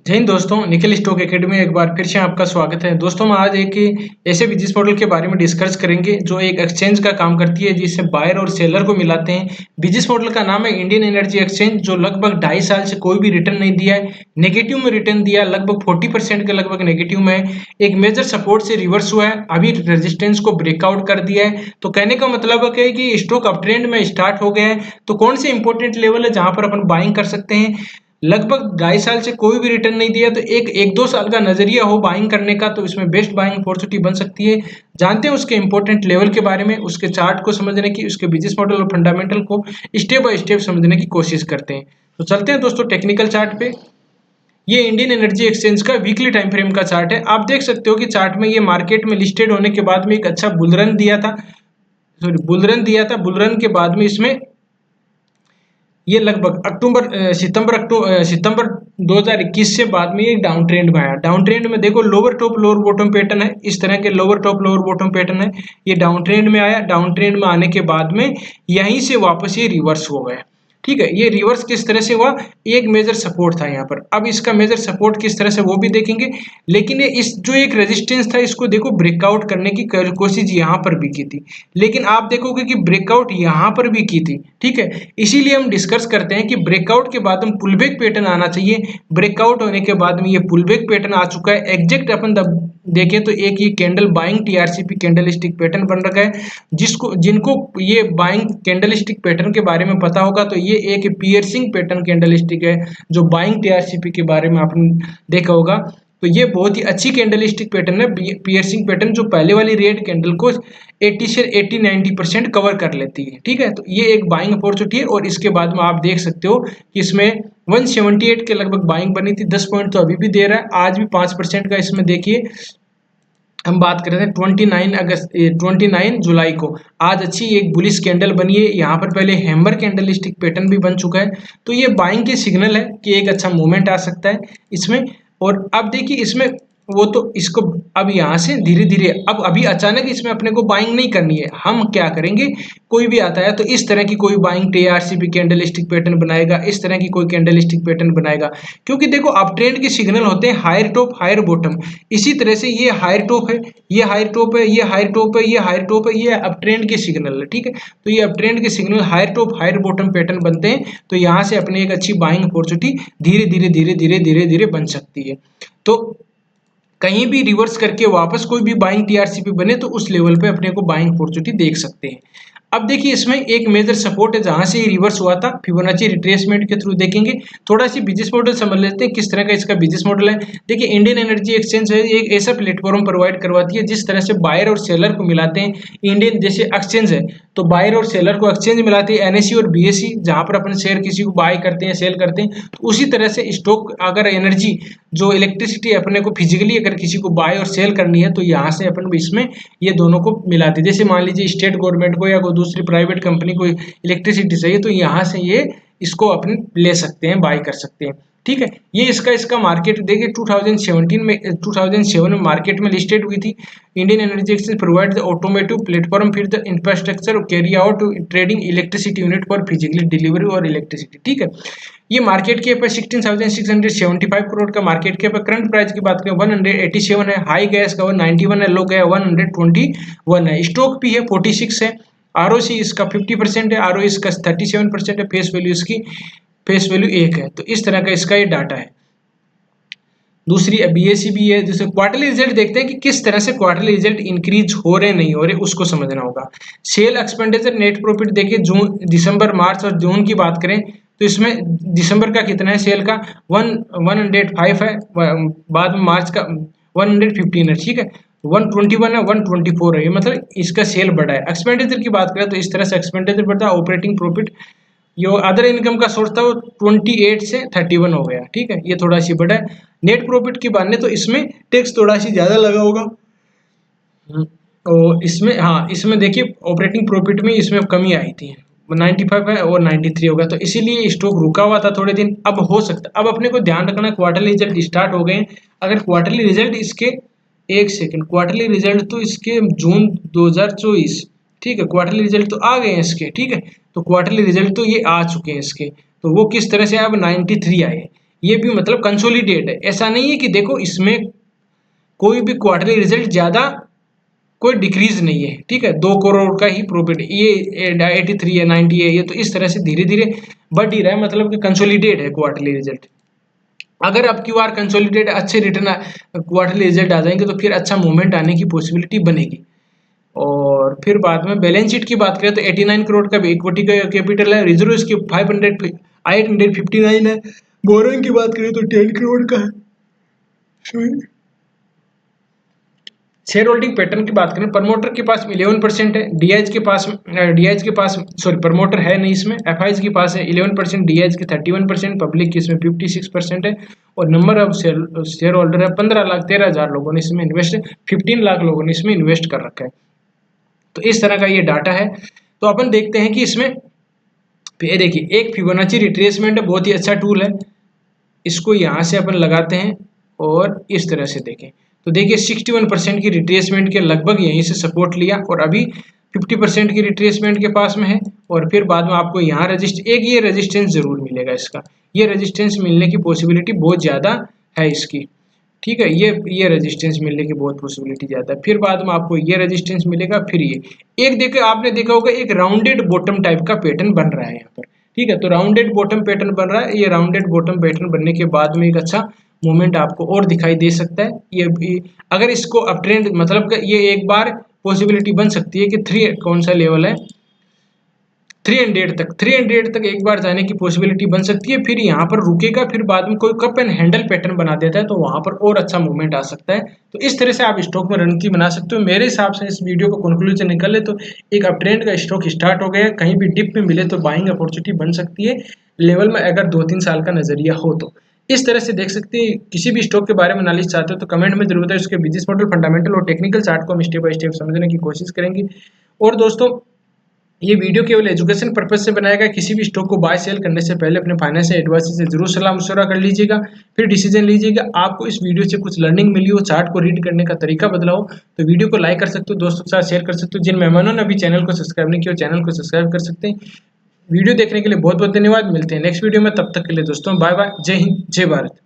जय हिंद दोस्तों, Nikhil stock academy में एक बार फिर से आपका स्वागत है। दोस्तों हम आज एक ऐसे बिजनेस मॉडल के बारे में डिस्कस करेंगे जो एक एक्सचेंज का काम करती है, जिससे बायर और सेलर को मिलाते हैं। बिजनेस मॉडल का नाम है इंडियन एनर्जी एक्सचेंज, जो लगभग 2.5 साल से कोई भी रिटर्न नहीं दिया है, नेगेटिव में रिटर्न दिया, लगभग 40% के लगभग नेगेटिव में है। एक मेजर सपोर्ट से रिवर्स हुआ है, अभी रेजिस्टेंस को ब्रेकआउट कर दिया है। तो कहने का मतलब है कि स्टॉक अप ट्रेंड में स्टार्ट हो गया है। तो कौन से इंपॉर्टेंट लेवल है जहां पर अपन बाइंग कर सकते हैं। लगभग 2.5 साल से कोई भी रिटर्न नहीं दिया, तो एक दो साल का नजरिया हो बाइंग करने का, तो इसमें बेस्ट बाइंग अपॉर्चुनिटी बन सकती है। जानते हैं उसके इंपॉर्टेंट लेवल के बारे में, उसके चार्ट को समझने की, उसके बिजनेस मॉडल और फंडामेंटल को स्टेप बाय स्टेप समझने की कोशिश करते हैं। तो चलते हैं दोस्तों टेक्निकल चार्ट पे। ये इंडियन एनर्जी एक्सचेंज का वीकली टाइम फ्रेम का चार्ट है। आप देख सकते हो कि चार्ट में ये मार्केट में लिस्टेड होने के बाद में एक अच्छा बुलरन दिया था, बुलरन के बाद में इसमें ये लगभग सितंबर 2021 से बाद में एक डाउन ट्रेंड में आया। डाउन ट्रेंड में देखो lower top lower bottom pattern है, इस तरह के lower top lower bottom pattern है। ये डाउन ट्रेंड में आया, डाउन ट्रेंड में आने के बाद में यहीं से वापस ये रिवर्स हो गया। ठीक है, ये रिवर्स किस तरह से हुआ, एक मेजर सपोर्ट था यहाँ पर। अब इसका मेजर सपोर्ट किस तरह से वो भी देखेंगे, लेकिन ये इस जो एक रेजिस्टेंस था इसको देखो ब्रेकआउट करने की कोशिश यहाँ पर भी की थी, लेकिन आप देखोगे कि ब्रेकआउट यहाँ पर भी की थी। ठीक है, इसीलिए हम डिस्कस करते हैं कि ब्रेकआउट के बाद हम पुलबैक पैटर्न आना चाहिए। ब्रेकआउट होने के बाद में ये पुलबैक पैटर्न आ चुका है। एग्जैक्ट अपन देखें तो एक ये candle buying TRCP candlestick pattern बन रखा है। जिनको ये बाइंग कैंडल स्टिक पैटर्न के बारे में पता होगा, तो ये एक पियर्सिंग पैटर्न कैंडल स्टिक है, जो बाइंग टीआरसीपी के बारे में आपने देखा होगा। तो ये बहुत ही अच्छी कैंडल स्टिक पैटर्न है, पियर्सिंग पैटर्न, जो पहले वाली रेड कैंडल को 80 से 80-90% कवर कर लेती है। ठीक है, तो ये एक बाइंग अपॉर्चुनिटी है। और इसके बाद में आप देख सकते हो कि इसमें 178 के लगभग बाइंग बनी थी, 10 पॉइंट तो अभी भी दे रहा है, आज भी 5% का इसमें देखिए। हम बात कर रहे थे 29 जुलाई को, आज अच्छी एक बुलिश कैंडल बनी है। यहाँ पर पहले हैमर कैंडल स्टिक पैटर्न भी बन चुका है। तो ये बाइंग के सिग्नल है कि एक अच्छा मूवमेंट आ सकता है इसमें। और अब देखिए इसमें वो तो इसको अब यहाँ से धीरे धीरे, अब अभी अचानक इसमें अपने को बाइंग नहीं करनी है। हम क्या करेंगे, कोई भी आता है तो इस तरह की कोई buying TRCP candlestick pattern बनाएगा, इस तरह की कोई कैंडल स्टिक पैटर्न बनाएगा। क्योंकि देखो अप ट्रेंड के सिग्नल होते हैं हायर टॉप हायर बॉटम। इसी तरह से ये हायर टॉप है, ये हायर टॉप है, ये हायर टॉप है, ये हायर टॉप है, ये अप ट्रेंड के सिग्नल है। ठीक है, तो ये अप ट्रेंड के signal higher top higher bottom pattern बनते हैं। तो यहाँ से अपने एक अच्छी बाइंग अपॉर्चुनिटी धीरे धीरे धीरे धीरे धीरे धीरे बन सकती है। तो कहीं भी रिवर्स करके वापस कोई भी बाइंग टीआरसीपी बने, तो उस लेवल पे अपने को बाइंग अपॉर्चुनिटी देख सकते हैं। अब देखिए इसमें एक मेजर सपोर्ट है जहां से रिवर्स हुआ था, फिबोनाची रिट्रेसमेंट के थ्रू देखेंगे। थोड़ा सी बिजनेस मॉडल समझ लेते हैं किस तरह का इसका बिजनेस मॉडल है। देखिए इंडियन एनर्जी एक्सचेंज है, एक ऐसा प्लेटफॉर्म प्रोवाइड करवाती है जिस तरह से बायर और सेलर को मिलाते हैं। इंडियन जैसे एक्सचेंज है, तो बायर और सेलर को एक्सचेंज मिलाती है, एनएससी और बीएससी, जहां पर अपन शेयर किसी को बाय करते हैं सेल करते हैं। तो उसी तरह से स्टॉक, अगर एनर्जी जो इलेक्ट्रिसिटी अपने को फिजिकली अगर किसी को बाय और सेल करनी है, तो यहाँ से अपन इसमें ये दोनों को मिलाते हैं। जैसे मान लीजिए स्टेट गवर्नमेंट को या कोई दूसरी प्राइवेट कंपनी को इलेक्ट्रिसिटी चाहिए, तो यहाँ से ये इसको अपने ले सकते हैं, बाय कर सकते हैं। ठीक है, ये इसका मार्केट देखिए 2007 में मार्केट में लिस्टेड हुई थी। Indian energy exchange provide the automotive platform फिर the infrastructure carry out trading electricity unit for physically delivery और इलेक्ट्रिसिटी। ठीक है, ये मार्केट कैप है 16,675 करोड़ का मार्केट कैप है। करंट प्राइस की बात करें 187 है, हाई गया इसका 191 है, लो गया 121 है। स्टॉक भी है 46 है। आरओसी इसका 50% है, आरओ इसका 37% है, फेस वैल्यू 1 है। तो इस तरह का इसका ये डाटा है। दूसरी बीएससी भी है। जैसे क्वार्टरली रिजल्ट देखते हैं कि किस तरह से क्वार्टरली रिजल्ट इंक्रीज हो रहे नहीं हो रहे, उसको समझना होगा। सेल एक्सपेंडिचर नेट प्रॉफिट देखिए, जून दिसंबर मार्च और जून की बात करें तो इसमें दिसंबर का कितना है, सेल का 105 है, बाद में मार्च का 115 है। ठीक है, 121 है, 124 है, ये मतलब इसका सेल बढ़ा है। एक्सपेंडिचर की बात करें तो इस तरह से एक्सपेंडिचर बढ़ता है। ऑपरेटिंग प्रॉफिट जो अदर इनकम का सोर्स था वो 28 से 31 हो गया। ठीक है, ये थोड़ा सी बढ़ा है। नेट प्रॉफिट की बात तो इसमें टैक्स थोड़ा सी ज्यादा लगा होगा। और इसमें हाँ, इसमें देखिए ऑपरेटिंग प्रॉफिट में इसमें कमी आई थी, 95 है और 93 होगा, तो इसीलिए स्टॉक रुका हुआ था थोड़े दिन। अब हो सकता, अब अपने को ध्यान रखना क्वार्टरली रिजल्ट स्टार्ट हो गए। अगर क्वार्टरली रिजल्ट इसके, एक सेकंड, क्वार्टरली रिजल्ट तो इसके जून 2024, ठीक है, क्वार्टरली रिजल्ट तो आ गए हैं इसके। ठीक है, तो क्वार्टरली रिजल्ट तो ये आ चुके हैं इसके। तो वो किस तरह से अब 93 आए, ये भी मतलब कंसोलिडेट है। ऐसा नहीं है कि देखो इसमें कोई भी क्वार्टरली रिजल्ट ज़्यादा कोई डिक्रीज नहीं है, ठीक है, 2 करोड़ का ही प्रॉफिट, ये 83 है, 90 है, ये तो इस तरह से धीरे धीरे बढ़ ही रहा है, मतलब कि कंसोलिडेट है क्वार्टरली रिजल्ट। अगर अब की बार कंसोलिडेट अच्छे रिटर्न क्वार्टरली रिजल्ट आ जाएंगे तो फिर अच्छा मूवमेंट आने की पॉसिबिलिटी बनेगी। और फिर बाद में बैलेंस शीट की बात करें तो 89 करोड़ का इक्विटी का कैपिटल है, रिजर्व इसके 859 है, बोरोइंग की बात करें तो 10 करोड़ का है। शेयर होल्डिंग पैटर्न की बात करें, प्रमोटर के पास 11% है, डीआईज के पास सॉरी प्रमोटर है नहीं इसमें, एफआईज के पास है 11%, डीआईज के 31%, पब्लिक की इसमें 56% है, और नंबर ऑफ शेयर होल्डर है 15,13,000 लोगों ने इसमें इन्वेस्ट, 15 लाख लोगों ने इसमें इन्वेस्ट कर रखा है। तो इस तरह का ये डाटा है। तो अपन देखते हैं कि इसमें ये देखिए एक फिबोनाची रिट्रेसमेंट है, बहुत ही अच्छा टूल है, इसको यहाँ से अपन लगाते हैं और इस तरह से देखें तो देखिए 61% की रिट्रेसमेंट के लगभग यहीं से सपोर्ट लिया और अभी 50% की रिट्रेसमेंट के पास में है, और फिर बाद में आपको यहाँ ये रेजिस्टेंस जरूर मिलेगा इसका, ये रेजिस्टेंस मिलने की पॉसिबिलिटी बहुत ज़्यादा है इसकी, ठीक है, ये रेजिस्टेंस मिलने की बहुत पॉसिबिलिटी ज़्यादा है। फिर बाद में आपको ये रेजिस्टेंस मिलेगा, फिर ये एक आपने देखा होगा एक राउंडेड बॉटम टाइप का पैटर्न बन रहा है यहाँ पर, ठीक है, तो राउंडेड बॉटम पैटर्न बन रहा है, ये राउंडेड बॉटम पैटर्न बनने के बाद में एक अच्छा मूवमेंट आपको और दिखाई दे सकता है। ये अगर इसको अप ट्रेंड मतलब ये एक बार पॉसिबिलिटी बन सकती है कि कौन सा लेवल है 300 तक एक बार जाने की पॉसिबिलिटी बन सकती है, फिर यहाँ पर रुकेगा, फिर बाद में कोई कप एंड हैंडल पैटर्न बना देता है तो वहां पर और अच्छा मूवमेंट आ सकता है। तो इस तरह से आप स्टॉक में रणनीति बना सकते हो। मेरे हिसाब से इस वीडियो को कंक्लूजन निकाले तो एक अप ट्रेंड का स्टॉक स्टार्ट हो गया, कहीं भी डिप में मिले तो बाइंग अपॉर्चुनिटी बन सकती है लेवल में, अगर 2-3 साल का नजरिया हो तो इस तरह से देख सकते हैं। किसी भी स्टॉक के बारे में नॉलेज चाहते हो तो कमेंट में जरूर बताएं, उसके बिजनेस मॉडल, फंडामेंटल और टेक्निकल चार्ट को हम स्टेप बाय स्टेप समझने की कोशिश करेंगे। और दोस्तों ये वीडियो केवल एजुकेशन पर्पज से बनाया गया, किसी भी स्टॉक को बाय सेल करने से पहले अपने फाइनेंशियल एडवाइजर से जरूर सलाह मशवरा कर लीजिएगा, फिर डिसीजन लीजिएगा। आपको इस वीडियो से कुछ लर्निंग मिली हो, चार्ट को रीड करने का तरीका बदला हो तो वीडियो को लाइक कर सकते हो, दोस्तों के साथ शेयर कर सकते हो। जिन मेहमानों ने अभी चैनल को सब्सक्राइब नहीं किया चैनल को सब्सक्राइब कर सकते हैं। वीडियो देखने के लिए बहुत बहुत धन्यवाद, मिलते हैं नेक्स्ट वीडियो में, तब तक के लिए दोस्तों बाय बाय, जय हिंद जय भारत।